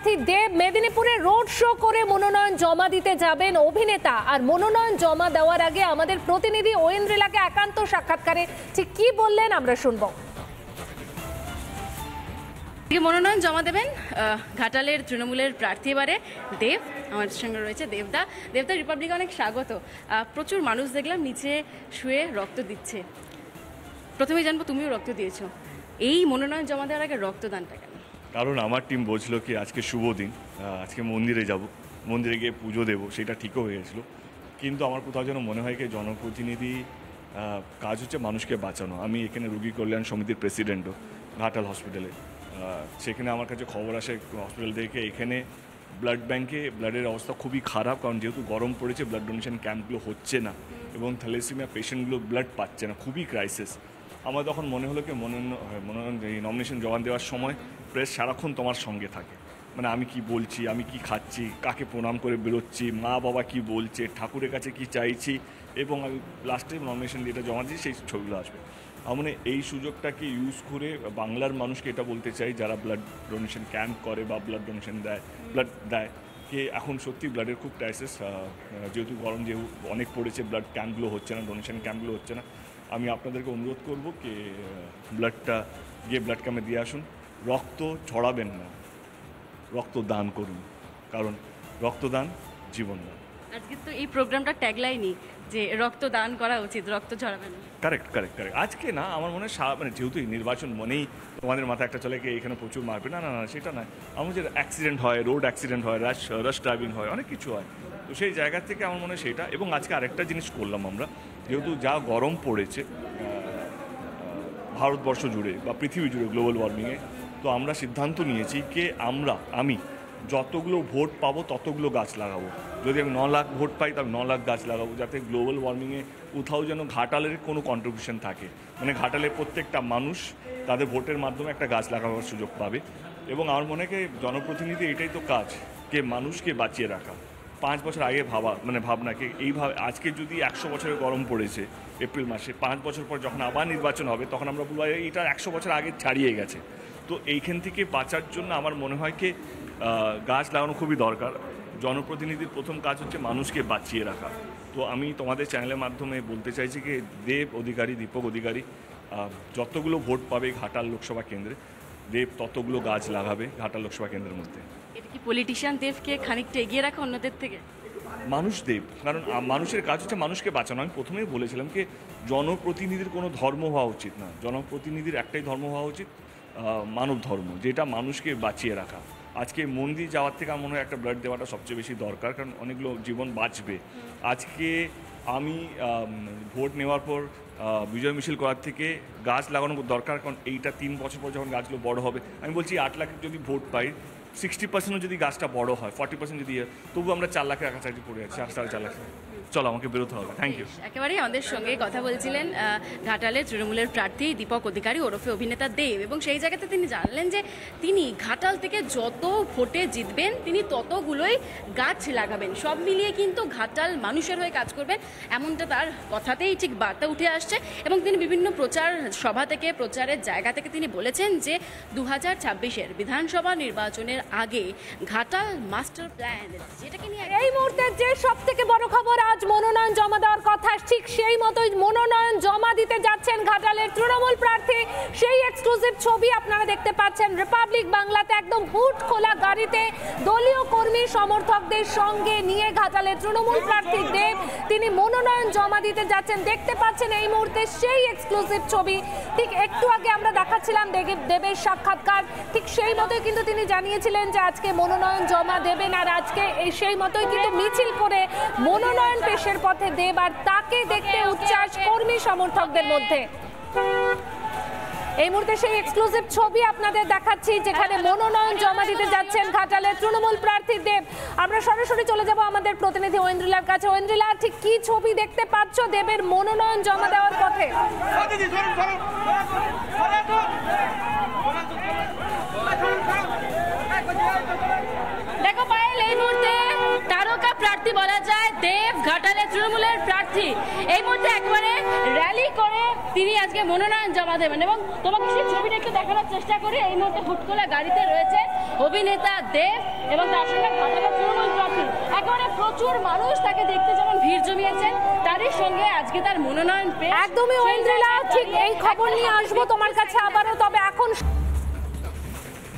প্রার্থী দেব মেদিনীপুরে road show করে মনোনয়ন জমা দিতে যাবেন অভিনেতা। আর মনোনয়ন জমা দেওয়ার আগে আমাদের প্রতিনিধি ঐন্দ্রিলাকে একান্ত সাক্ষাৎকারে ঠিক কি বললেন আমরা শুনবো। মনোনয়ন জমা দেবেন ঘাটালের তৃণমূলের প্রার্থী এবারে দেব। আমাদের সঙ্গে রয়েছে দেবদা। রিপাবলিকে অনেক স্বাগত। প্রচুর মানুষ দেখলাম নিচে শুয়ে রক্ত দিচ্ছে। প্রথমে জানবো, তুমিও রক্ত দিয়েছো, এই মনোনয়ন জমা দেওয়ার আগে রক্তদানটা কেন? কারণ আমার টিম বলছিল কি আজকে শুভ দিন, আজকে মন্দিরে যাব, মন্দিরে গিয়ে পুজো দেবো, সেটা ঠিকও হয়ে গেছিলো। কিন্তু আমার কোথাও যেন মনে হয় কি জনপ্রতিনিধি কাজ হচ্ছে মানুষকে বাঁচানো। আমি এখানে রোগী কল্যাণ সমিতির প্রেসিডেন্টও ঘাটাল হসপিটালে। সেখানে আমার কাছে খবর আসে হসপিটাল থেকে এখানে ব্লাড ব্যাঙ্কে ব্লাডের অবস্থা খুবই খারাপ, কারণ যেহেতু গরম পড়েছে ব্লাড ডোনেশন ক্যাম্পগুলো হচ্ছে না এবং থ্যালাসেমিয়া পেশেন্টগুলো ব্লাড পাচ্ছে না, খুবই ক্রাইসিস। আমার তখন মনে হলো কি নমিনেশন জমা দেওয়ার সময় প্রেস সারাক্ষণ তোমার সঙ্গে থাকে, মানে আমি কি বলছি, আমি কি খাচ্ছি, কাকে প্রণাম করে বেরোচ্ছি, মা বাবা কি বলছে, ঠাকুরের কাছে কি চাইছি, এবং আমি লাস্টে নমিনেশন যেটা জমা দিই সেই ছবিগুলো আসবে। মানে এই সুযোগটাকে ইউজ করে বাংলার মানুষকে এটা বলতে চাই যারা ব্লাড ডোনেশন ক্যাম্প করে বা ব্লাড ডোনেশন ব্লাড দেয় কে এখন সত্যি ব্লাডের খুব ক্রাইসিস। যেহেতু গরম যেহেতু অনেক পড়েছে, ব্লাড ক্যাম্পগুলো হচ্ছে না, ডোনেশন ক্যাম্পগুলো হচ্ছে না। আমি আপনাদেরকে অনুরোধ করবো কি ব্লাডটা গিয়ে ব্লাড ক্যাম্পে দিয়ে আসুন। রক্ত ছড়াবেন না, রক্ত দান করুন, কারণ রক্তদান জীবনদান। আজকে তো এই প্রোগ্রামটা ট্যাগলাইনই যে রক্তদান করা উচিত, রক্ত ছড়াবেন। কারেক্ট। আজকে না, আমার মনে হয় মানে যেহেতু নির্বাচন মনেই তোমাদের মাথায় একটা চলে কি এখানে প্রচুর মারবে, না, সেটা নয়। আমার যে অ্যাক্সিডেন্ট হয়, রোড অ্যাক্সিডেন্ট হয়, রাশ ড্রাইভিং হয়, অনেক কিছু হয়। তো সেই জায়গা থেকে আমার মনে হয় সেটা। এবং আজকে আরেকটা জিনিস করলাম আমরা, যেহেতু যা গরম পড়েছে ভারতবর্ষ জুড়ে বা পৃথিবী জুড়ে গ্লোবাল ওয়ার্মিংয়ে, তো আমরা সিদ্ধান্ত নিয়েছি যে আমি যতগুলো ভোট পাবো ততগুলো গাছ লাগাবো। যদি আমি 9 লাখ ভোট পাই তাহলে 9 লাখ গাছ লাগাবো, যাতে গ্লোবাল ওয়ার্মিংয়ে কোথাও যেন ঘাটালের কোনো কন্ট্রিবিউশন থাকে, মানে ঘাটালের প্রত্যেকটা মানুষ তাদের ভোটের মাধ্যমে একটা গাছ লাগাবার সুযোগ পাবে। এবং আমার মনে হয় জনপ্রতিনিধি এটাই তো কাজ, কে মানুষকে বাঁচিয়ে রাখা। 5 বছর আগে ভাবনাকে এইভাবে আজকে যদি 100 বছরের গরম পড়েছে এপ্রিল মাসে, 5 বছর পর যখন আবার নির্বাচন হবে তখন আমরা বলবো এটা 100 বছর আগে ছাড়িয়ে গেছে। তো এইখান থেকে বাঁচার জন্য আমার মনে হয় কি গাছ লাগানো খুবই দরকার। জনপ্রতিনিধির প্রথম কাজ হচ্ছে মানুষকে বাঁচিয়ে রাখা। তো আমি তোমাদের চ্যানেলের মাধ্যমে বলতে চাইছি কি দীপক অধিকারী যতগুলো ভোট পাবে ঘাটাল লোকসভা কেন্দ্রে, দেব ততগুলো গাছ লাগাবে ঘাটাল লোকসভা কেন্দ্রের মধ্যে। এটা কি পলিটিশিয়ান দেবকে খানিকটা এগিয়ে রাখা অন্যদের থেকে? মানুষ দেব, কারণ মানুষের কাজ হচ্ছে মানুষকে বাঁচানো। আমি প্রথমেই বলেছিলাম কি জনপ্রতিনিধির কোনো ধর্ম হওয়া উচিত না, জনপ্রতিনিধির একটাই ধর্ম হওয়া উচিত, মানব ধর্ম, যেটা মানুষকে বাঁচিয়ে রাখা। আজকে মন্দির যাওয়ার থেকে আমার মনে হয় একটা ব্লাড দেওয়াটা সবচেয়ে বেশি দরকার, কারণ অনেকগুলো জীবন বাঁচবে। আজকে আমি ভোট নেওয়ার পর বিজয় মিছিল করার থেকে গাছ লাগানো দরকার, কারণ এইটা 3 বছর পর যখন গাছগুলো বড় হবে, আমি বলছি 8 লাখের যদি ভোট পাই 60% যদি গাছটা বড় হয়, 40% যদি, তবু আমরা 4 লাখের কাছাকাছি পড়ে যাচ্ছি, 4.5 লাখ। চলো আমাকে বেরোতে হবে। Thank you. একেবারেই আমাদের সঙ্গে কথা বলছিলেন ঘাটালের তৃণমূলের প্রার্থী দীপক অধিকারী ওরফে অভিনেতা দেব, এবং সেই জায়গাতে তিনি জানলেন যে তিনি ঘাটাল থেকে যত ভোটে জিতবেন তিনি ততগুলোই গাছ লাগাবেন। সব মিলিয়ে কিন্তু ঘাটাল মানুষের হয়ে কাজ করবেন, এমনটা তার কথাতেই ঠিক বার্তা উঠে আসছে। এবং তিনি বিভিন্ন প্রচার সভা থেকে, প্রচারের জায়গা থেকে তিনি বলেছেন যে 2026-এর বিধানসভা নির্বাচনের আগে ঘাটাল মাস্টার প্ল্যান, যেটাকে নিয়ে এই মুহূর্তে যে সব থেকে বড় খবর, আজ মনোনয়ন জমা দেওয়ার কথা, ঠিক সেই মতোই মনোনয়ন জমা দিতে যাচ্ছেন ঘাটালের তৃণমূল প্রার্থী। সেই এক্সক্লুসিভ ছবি আপনারা দেখতে পাচ্ছেন রিপাবলিক বাংলাতে, একদম হুট খোলা গাড়িতে দলীয় কর্মী সমর্থকদের সঙ্গে নিয়ে ঘাটালের তৃণমূল প্রার্থী দেব তিনি মনোনয়ন জমা দিতে যাচ্ছেন। দেখতে পাচ্ছেন এই মুহূর্তে সেই এক্সক্লুসিভ ছবি। ঠিক একটু আগে আমরা দেখাচ্ছিলাম দেবের সাক্ষাৎকার, ঠিক সেই মতোই কিন্তু তিনি জানিয়েছিলেন যে আজকে মনোনয়ন জমা দেবেন, আর আজকে সেই মতোই কিন্তু মিছিল করে মনোনয়ন পেশের পথে দেব, আর তাকে দেখতে উচ্ছ্বাস কর্মী সমর্থকদের মধ্যে। এই মুহূর্তে সেই এক্সক্লুসিভ ছবি আপনাদের দেখাচ্ছি, যেখানে মনোনয়ন জমা দিতে যাচ্ছেন ঘাটালের তৃণমূল প্রার্থী দেব। আমরা সরাসরি চলে যাব আমাদের প্রতিনিধি ঐন্দ্রিলার কাছে। ঐন্দ্রিলা, ঠিক কি ছবি দেখতে পাচ্ছ দেবের মনোনয়ন জমা দেওয়ার পথে? দেখো পায়েল, এই মুহূর্তে তারকা প্রার্থী বলা যায় দেব, ঘাটালের তৃণমূলের প্রার্থী। এই মুহূর্তে একবারে র্যালি করে তিনি আজকে মনোনয়ন জমা দেবেন। এবং তোমাকে সেই ছবিটা একটু দেখানোর চেষ্টা করি। এই মুহূর্তে হুটকোলা গাড়িতে রয়েছে অভিনেতা দেব এবং তার সঙ্গে ঘাটালের তৃণমূল প্রার্থী। একেবারে প্রচুর মানুষ তাকে দেখতে যেমন ভিড় জমিয়েছেন, তারই সঙ্গে আজকে তার মনোনয়ন পেয়ে একদমই ঐন্দ্রিলা, ঠিক এই খবর নিয়ে আসবো তোমার কাছে আবারও। তবে এখন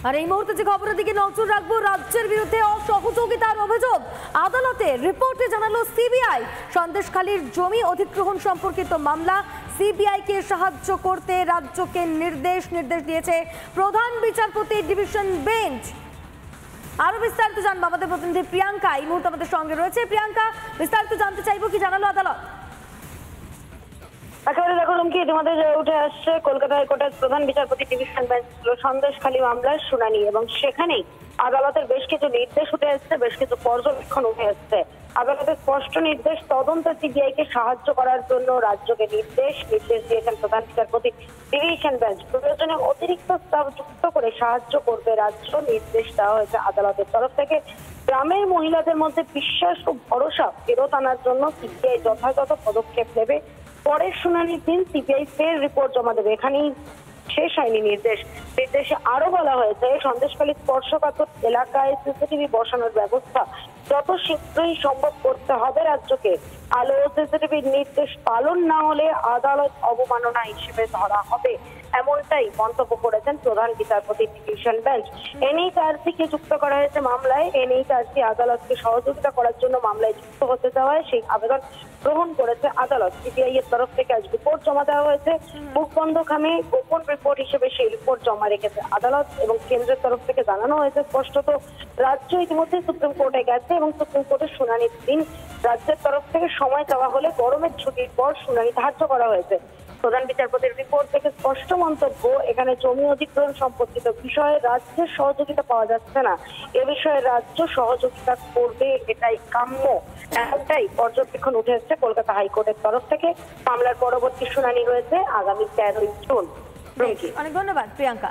আর এই মুহূর্তে যে খবরের দিকে নজর রাখবো, রাজ্যের বিরুদ্ধে অসহযোগিতার অভিযোগ আদালতে রিপোর্টে জানালো সিবিআই। সন্দেশখালীর জমি অধিগ্রহণ সম্পর্কিত মামলা, সিবিআই কে সাহায্য করতে রাজ্যকে নির্দেশ দিয়েছে প্রধান বিচারপতি ডিভিশন বেঞ্চ। আরো বিস্তারিত জানবো আমাদের প্রতিনিধি প্রিয়াঙ্কা এই মুহূর্তে আমাদের সঙ্গে রয়েছে। প্রিয়াঙ্কা, বিস্তারিত জানতে চাইবো, কি জানালো আদালত? একেবারে দেখো রুমকি, ইতিমধ্যে উঠে আসছে কলকাতা হাইকোর্টের প্রধান বিচারপতি ডিভিশন বেঞ্চ সন্দেশখালী মামলার শুনানি, এবং সেখানেই আদালতের বেশ কিছু নির্দেশ উঠে আসছে, বেশ কিছু পর্যবেক্ষণ উঠে আসছে। আদালতের স্পষ্ট নির্দেশ, তদন্তে সিবিআই কে সাহায্য করার জন্য রাজ্যকে নির্দেশ দিয়েছেন প্রধান বিচারপতি ডিভিশন বেঞ্চ। প্রয়োজনে অতিরিক্ত স্টাফ যুক্ত করে সাহায্য করবে রাজ্য, নির্দেশ দেওয়া হয়েছে আদালতের তরফ থেকে। গ্রামের মহিলাদের মধ্যে বিশ্বাস ও ভরসা ফেরত আনার জন্য সিবিআই যথাযথ পদক্ষেপ নেবে। পরের শুনানির দিন সিবিআই ফের রিপোর্ট জমা দেবে। এখানেই শেষ হয়নি নির্দেশে আরো বলা হয়েছে সন্দেশখালী স্পর্শকাতর এলাকায় সিসিটিভি বসানোর ব্যবস্থা যত শীঘ্রই সম্ভব করতে হবে রাজ্যকে। আলো সিসিটিভির নির্দেশ পালন না হলে আদালত অবমাননা হিসেবে ধরা হবে, এমনটাই মন্তব্য করেছেন প্রধান বিচারপতি ডিভিশন বেঞ্চ। এনএইচআরসিকে যুক্ত করা হয়েছে মামলায়। এনএইচআরসি আদালতকে সহযোগিতা করার জন্য মামলায় যুক্ত হতে দেওয়ায় সেই আবেদন গ্রহণ করেছে আদালত। সিবিআই এর তরফ থেকে আজ রিপোর্ট জমা দেওয়া হয়েছে। মুখ বন্ধ খামে গোপন রিপোর্ট হিসেবে সেই রিপোর্ট জমা রেখেছে আদালত, এবং কেন্দ্রের তরফ থেকে জানানো হয়েছে স্পষ্টত রাজ্য ইতিমধ্যে সুপ্রিম কোর্টে গেছে, এবং সুপ্রিম কোর্টের শুনানির দিন রাজ্যের তরফ থেকে সময় চাওয়া হলে গরমের ছুটির পর শুনানি ধার্য করা হয়েছে। প্রধান বিচারপতির রিপোর্ট থেকে স্পষ্ট মন্তব্য, এখানে জমি অধিগ্রহণ সম্পর্কিত বিষয়ে রাজ্যের সহযোগিতা পাওয়া যাচ্ছে না, এ বিষয়ে রাজ্য সহযোগিতা করবে, এটাই কাম্য, এমনটাই পর্যবেক্ষণ উঠে এসেছে কলকাতা হাইকোর্টের তরফ থেকে। মামলার পরবর্তী শুনানি রয়েছে আগামী 13ই জুন। অনেক ধন্যবাদ প্রিয়াঙ্কা।